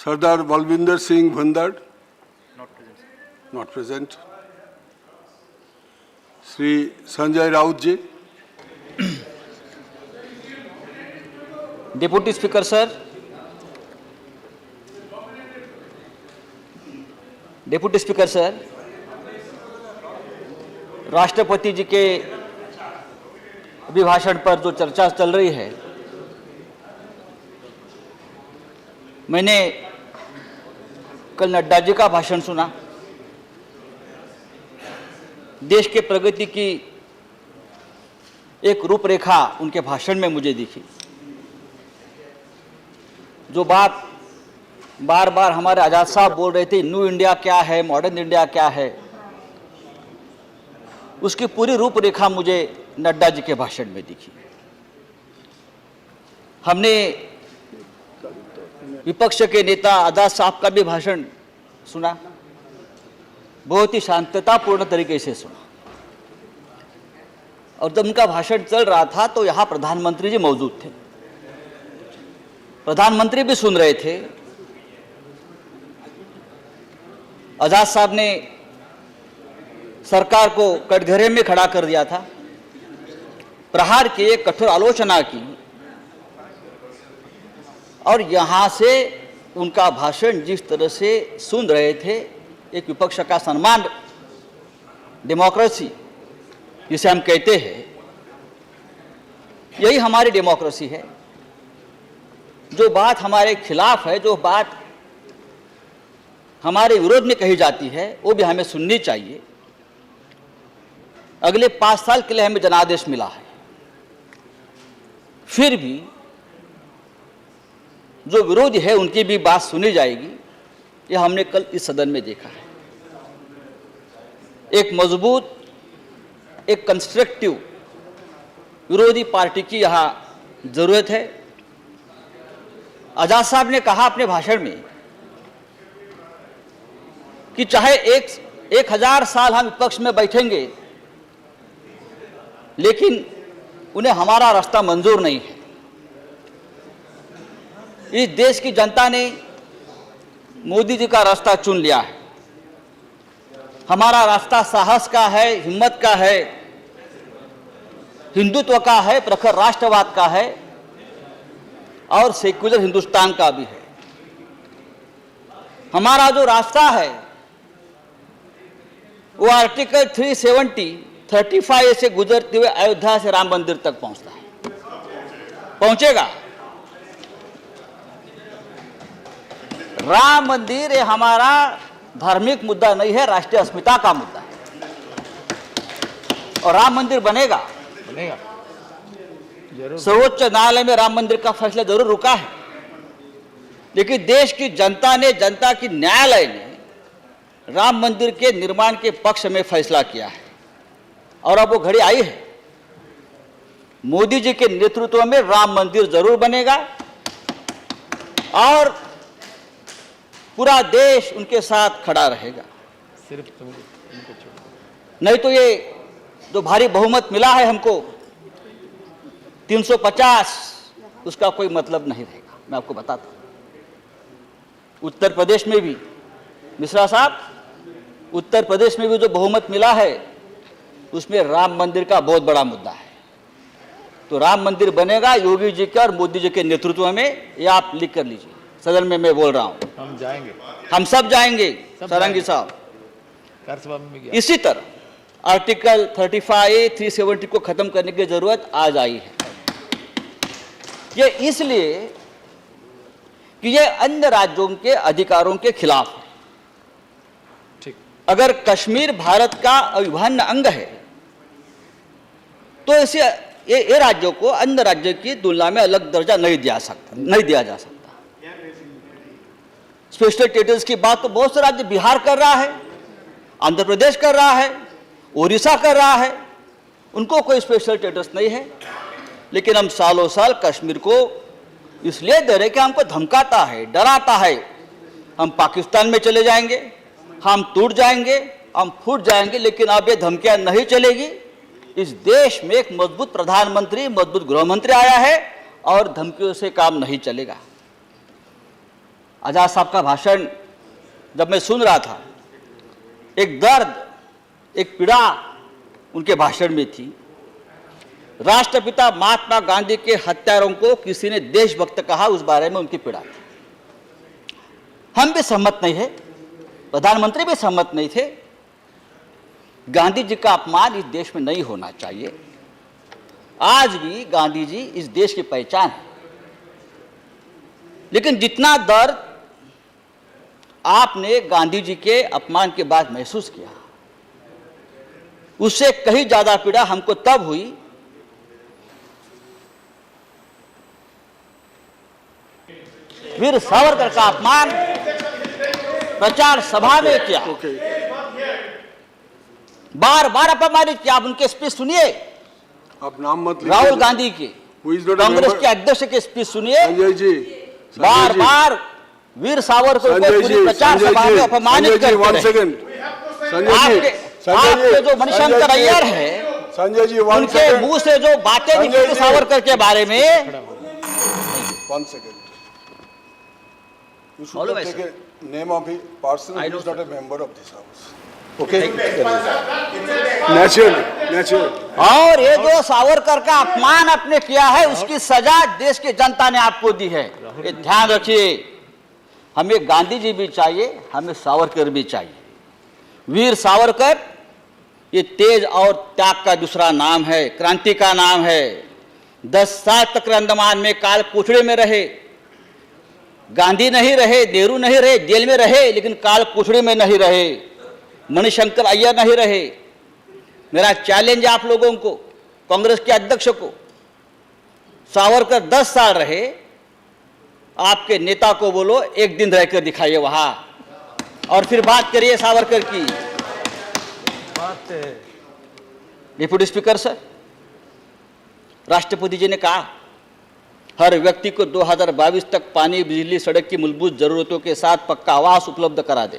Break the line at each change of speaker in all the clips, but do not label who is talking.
Sardar Balwinder Singh Bhandad. Not present. Shri Sanjay Raut ji.
Deputy Speaker sir. Deputy Speaker sir. राष्ट्रपति जी के अभिभाषण पर जो चर्चा चल रही है, मैंने कल नड्डा जी का भाषण सुना। देश के प्रगति की एक रूपरेखा उनके भाषण में मुझे दिखी। जो बात बार बार हमारे आजाद साहब बोल रहे थे, न्यू इंडिया क्या है, मॉडर्न इंडिया क्या है, उसकी पूरी रूपरेखा मुझे नड्डा जी के भाषण में दिखी। हमने विपक्ष के नेता आजाद साहब का भी भाषण सुना, बहुत ही शांततापूर्ण तरीके से सुना। और जब उनका भाषण चल रहा था तो यहाँ प्रधानमंत्री जी मौजूद थे, प्रधानमंत्री भी सुन रहे थे। आजाद साहब ने सरकार को कटघरे में खड़ा कर दिया था, प्रहार की कठोर आलोचना की, और यहाँ से उनका भाषण जिस तरह से सुन रहे थे, एक विपक्ष का सम्मान, डेमोक्रेसी जिसे हम कहते हैं, यही हमारी डेमोक्रेसी है। जो बात हमारे खिलाफ है, जो बात हमारे विरोध में कही जाती है, वो भी हमें सुननी चाहिए। अगले 5 साल के लिए हमें जनादेश मिला है, फिर भी जो विरोधी है उनकी भी बात सुनी जाएगी। यह हमने कल इस सदन में देखा है। एक मजबूत, एक कंस्ट्रक्टिव विरोधी पार्टी की यहाँ जरूरत है। आजाद साहब ने कहा अपने भाषण में कि चाहे 1000 साल हम विपक्ष में बैठेंगे, लेकिन उन्हें हमारा रास्ता मंजूर नहीं है। इस देश की जनता ने मोदी जी का रास्ता चुन लिया है। हमारा रास्ता साहस का है, हिम्मत का है, हिंदुत्व का है, प्रखर राष्ट्रवाद का है और सेक्युलर हिंदुस्तान का भी है। हमारा जो रास्ता है वो आर्टिकल 370-35 से गुजरते हुए अयोध्या से राम मंदिर तक पहुंचता है, पहुंचेगा। राम मंदिर ये हमारा धार्मिक मुद्दा नहीं है, राष्ट्रीय अस्मिता का मुद्दा है। और राम मंदिर बनेगा, सर्वोच्च न्यायालय में राम मंदिर का फैसला जरूर रुका है, लेकिन देश की जनता ने, जनता की न्यायालय ने राम मंदिर के निर्माण के पक्ष में फैसला किया है। और अब वो घड़ी आई है, मोदी जी के नेतृत्व में राम मंदिर जरूर बनेगा और पूरा देश उनके साथ खड़ा रहेगा। नहीं तो ये जो भारी बहुमत मिला है हमको 350, उसका कोई मतलब नहीं रहेगा। मैं आपको बताता हूं, उत्तर प्रदेश में भी, मिश्रा साहब, उत्तर प्रदेश में भी जो बहुमत मिला है उसमें राम मंदिर का बहुत बड़ा मुद्दा है। तो राम मंदिर बनेगा योगी जी के और मोदी जी के नेतृत्व में, ये आप लिख कर लीजिए। सदन में मैं बोल रहा हूं,
हम जाएंगे,
हम सब जाएंगे सारंगी साहब। इसी तरह आर्टिकल 35-370 को खत्म करने की जरूरत आज आई है। ये इसलिए कि ये अन्य राज्यों के अधिकारों के खिलाफ है।
ठीक।
अगर कश्मीर भारत का अविभाज्य अंग है तो इसे ये राज्यों को अन्य राज्यों की तुलना में अलग दर्जा नहीं दिया जा सकता। स्पेशल स्टेटस की बात तो बहुत से राज्य, बिहार कर रहा है, आंध्र प्रदेश कर रहा है, उड़ीसा कर रहा है, उनको कोई स्पेशल स्टेटस नहीं है। लेकिन हम सालों साल कश्मीर को इसलिए दे रहे कि हमको धमकाता है, डराता है, हम पाकिस्तान में चले जाएंगे, हम टूट जाएंगे, हम फूट जाएंगे। लेकिन अब ये धमकियां नहीं चलेगी। इस देश में एक मजबूत प्रधानमंत्री, मजबूत गृह मंत्री आया है और धमकियों से काम नहीं चलेगा। आज़ाद साहब का भाषण जब मैं सुन रहा था, एक दर्द, एक पीड़ा उनके भाषण में थी। राष्ट्रपिता महात्मा गांधी के हत्यारों को किसी ने देशभक्त कहा, उस बारे में उनकी पीड़ा थी। हम भी सहमत नहीं है, प्रधानमंत्री भी सहमत नहीं थे। गांधी जी का अपमान इस देश में नहीं होना चाहिए। आज भी गांधी जी इस देश की पहचान है, लेकिन जितना दर्द आपने गांधी जी के अपमान के बाद महसूस किया, उससे कहीं ज्यादा पीड़ा हमको तब हुई वीर सावरकर का अपमान प्रचार सभा में किया, बार बार अपमानित किया। आप उनके स्पीच सुनिए,
आप नाम मत लीजिए।
राहुल गांधी के,
Who is not a
Congress
member?
के अध्यक्ष के स्पीच सुनिए।
संजय जी,
बार बार वीर सावरकर को पूरी प्रचार सभा में अपमानित करते
वन
रहे।
सेकंड।
आपके जो मणिशंकर अय्यर है,
संजय जी वन
उनके
सेकंड।
मुंह से जो बातें
संजय
निकली
जी।
सावरकर के बारे में,
one second. You should
Follow
not
my
take a name of a person
I
who
know,
is not a member of this house. Okay? Naturally.
और ये जो सावरकर का अपमान आपने किया है, उसकी सजा देश की जनता ने आपको दी है। ये ध्यान रखिए, हमें गांधी जी भी चाहिए, हमें सावरकर भी चाहिए। वीर सावरकर ये तेज और त्याग का दूसरा नाम है, क्रांति का नाम है। 10 साल तक अंडमान में काल पुतड़े में रहे। गांधी नहीं रहे, नेहरू नहीं रहे, जेल में रहे, लेकिन काल पुतड़े में नहीं रहे। मणिशंकर अय्यर नहीं रहे। मेरा चैलेंज है आप लोगों को, कांग्रेस के अध्यक्ष को, सावरकर 10 साल रहे, आपके नेता को बोलो एक दिन रहकर दिखाइए वहां, और फिर बात करिए सावरकर की। डिप्टी स्पीकर सर, राष्ट्रपति जी ने कहा हर व्यक्ति को 2022 तक पानी, बिजली, सड़क की मूलभूत जरूरतों के साथ पक्का आवास उपलब्ध करा दें,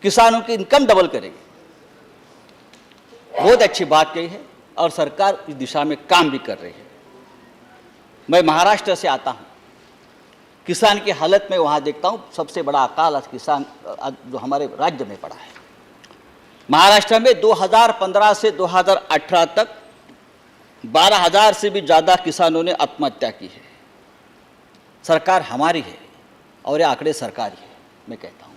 किसानों की इनकम डबल करेंगे। बहुत अच्छी बात कही है और सरकार इस दिशा में काम भी कर रही है। मैं महाराष्ट्र से आता हूं, किसान की हालत में वहां देखता हूं सबसे बड़ा अकाल आज किसान जो हमारे राज्य में पड़ा है। महाराष्ट्र में 2015 से 2018 तक 12,000 से भी ज़्यादा किसानों ने आत्महत्या की है। सरकार हमारी है और ये आंकड़े सरकारी है। मैं कहता हूँ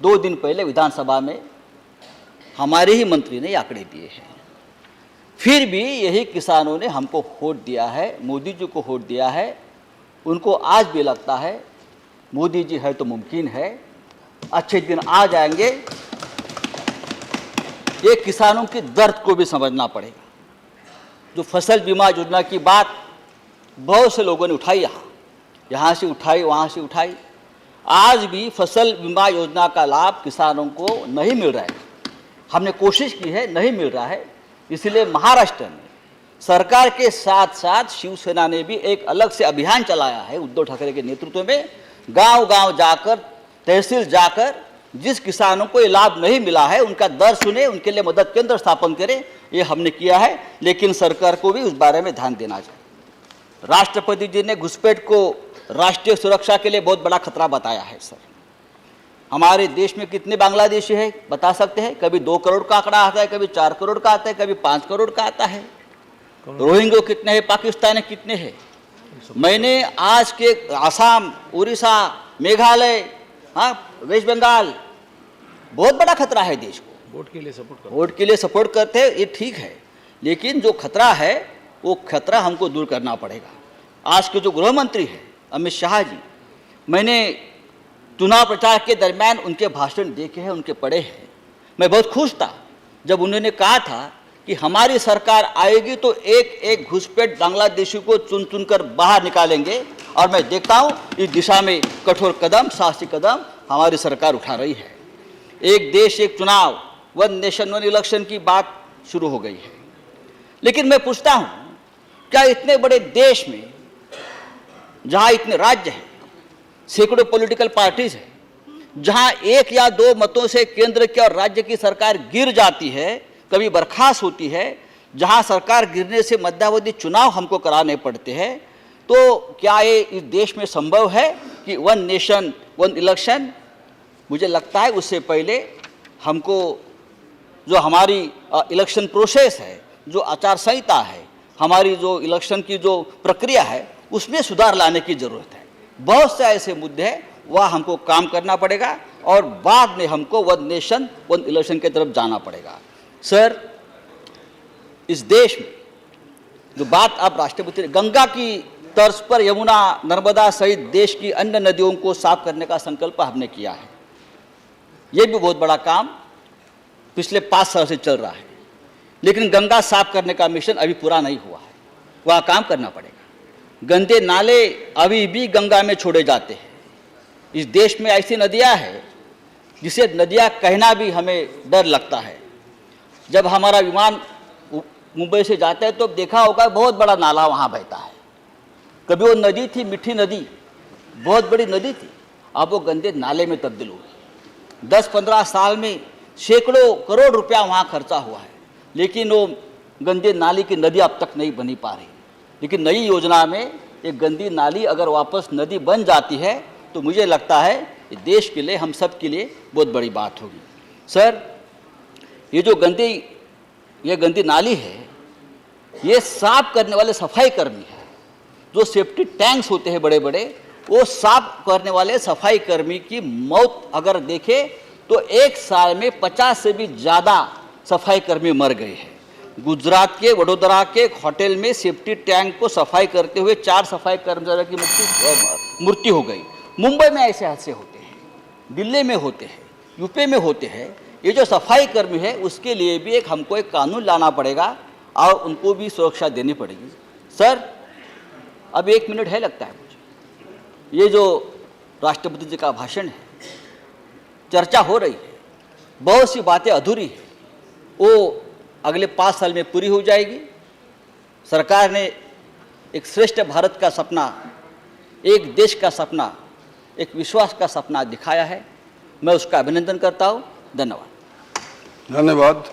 2 दिन पहले विधानसभा में हमारे ही मंत्री ने ये आंकड़े दिए हैं। फिर भी यही किसानों ने हमको वोट दिया है, मोदी जी को वोट दिया है। उनको आज भी लगता है मोदी जी है तो मुमकिन है, अच्छे दिन आ जाएंगे। ये किसानों के दर्द को भी समझना पड़ेगा। जो फसल बीमा योजना की बात बहुत से लोगों ने उठाई, यहाँ से उठाई, वहाँ से उठाई, आज भी फसल बीमा योजना का लाभ किसानों को नहीं मिल रहा है। हमने कोशिश की है, नहीं मिल रहा है। इसलिए महाराष्ट्र में सरकार के साथ साथ शिवसेना ने भी एक अलग से अभियान चलाया है, उद्धव ठाकरे के नेतृत्व में। गांव-गांव जाकर, तहसील जाकर जिस किसानों को ये लाभ नहीं मिला है उनका दर्द सुने, उनके लिए मदद केंद्र स्थापन करें, ये हमने किया है। लेकिन सरकार को भी उस बारे में ध्यान देना चाहिए। राष्ट्रपति जी ने घुसपैठ को राष्ट्रीय सुरक्षा के लिए बहुत बड़ा खतरा बताया है। सर, हमारे देश में कितने बांग्लादेशी है बता सकते हैं? कभी 2 करोड़ का आंकड़ा आता है, कभी 4 करोड़ का आता है, कभी 5 करोड़ का आता है। रोहिंग्या कितने हैं, पाकिस्तानी कितने हैं? मैंने आज के आसाम, उड़ीसा, मेघालय, वेस्ट बंगाल, बहुत बड़ा खतरा है देश को। वोट के लिए सपोर्ट करते हैं, ये ठीक है, लेकिन जो खतरा है वो खतरा हमको दूर करना पड़ेगा। आज के जो गृह मंत्री हैं अमित शाह जी, मैंने चुनाव प्रचार के दरमियान उनके भाषण देखे हैं, उनके पढ़े हैं। मैं बहुत खुश था जब उन्होंने कहा था कि हमारी सरकार आएगी तो एक एक घुसपैठ बांग्लादेशी को चुन चुन कर बाहर निकालेंगे। और मैं देखता हूँ इस दिशा में कठोर कदम, साहसी कदम हमारी सरकार उठा रही है। एक देश एक चुनाव, 1 नेशन 1 इलेक्शन की बात शुरू हो गई है। लेकिन मैं पूछता हूँ, क्या इतने बड़े देश में जहाँ इतने राज्य हैं, सैकड़ों पॉलिटिकल पार्टीज हैं, जहाँ 1 या 2 मतों से केंद्र की और राज्य की सरकार गिर जाती है, कभी बर्खास्त होती है, जहाँ सरकार गिरने से मध्यावधि चुनाव हमको कराने पड़ते हैं, तो क्या ये इस देश में संभव है कि वन नेशन वन इलेक्शन? मुझे लगता है उससे पहले हमको जो हमारी इलेक्शन प्रोसेस है, जो आचार संहिता है, हमारी जो इलेक्शन की जो प्रक्रिया है, उसमें सुधार लाने की ज़रूरत है। बहुत से ऐसे मुद्दे हैं, वह हमको काम करना पड़ेगा और बाद में हमको वन नेशन वन इलेक्शन की तरफ जाना पड़ेगा। सर, इस देश में जो बात आप राष्ट्रपति ने गंगा की तर्ज पर यमुना नर्मदा सहित देश की अन्य नदियों को साफ करने का संकल्प हमने किया है। ये भी बहुत बड़ा काम पिछले 5 साल से चल रहा है, लेकिन गंगा साफ करने का मिशन अभी पूरा नहीं हुआ है। वह काम करना पड़ेगा। गंदे नाले अभी भी गंगा में छोड़े जाते हैं। इस देश में ऐसी नदियां हैं जिसे नदियां कहना भी हमें डर लगता है। जब हमारा विमान मुंबई से जाता है तो देखा होगा बहुत बड़ा नाला वहाँ बहता है। कभी वो नदी थी मीठी नदी, बहुत बड़ी नदी थी, अब वो गंदे नाले में तब्दील हो गई। 10-15 साल में सैकड़ों करोड़ रुपया वहाँ खर्चा हुआ है, लेकिन वो गंदे नाली की नदी अब तक नहीं बनी पा रही। लेकिन नई योजना में एक गंदी नाली अगर वापस नदी बन जाती है तो मुझे लगता है ये देश के लिए, हम सब के लिए बहुत बड़ी बात होगी। सर, ये जो गंदी नाली है, ये साफ करने वाले सफाई कर्मी हैं। जो सेफ्टी टैंक्स होते हैं बड़े बड़े, वो साफ करने वाले सफाई कर्मी की मौत अगर देखें तो 1 साल में 50 से भी ज़्यादा सफाई कर्मी मर गए हैं। गुजरात के वडोदरा के एक होटल में सेफ्टी टैंक को सफाई करते हुए 4 सफाई कर्मचारियों की मृत्यु हो गई। मुंबई में ऐसे हादसे होते हैं, दिल्ली में होते हैं, यूपी में होते हैं। ये जो सफाई कर्मी है उसके लिए भी हमको एक कानून लाना पड़ेगा और उनको भी सुरक्षा देनी पड़ेगी। सर, अब 1 मिनट है लगता है मुझे। ये जो राष्ट्रपति जी का भाषण है, चर्चा हो रही है, बहुत सी बातें अधूरी है, वो अगले 5 साल में पूरी हो जाएगी। सरकार ने एक श्रेष्ठ भारत का सपना, एक देश का सपना, एक विश्वास का सपना दिखाया है। मैं उसका अभिनंदन करता हूँ। धन्यवाद।
धन्यवाद।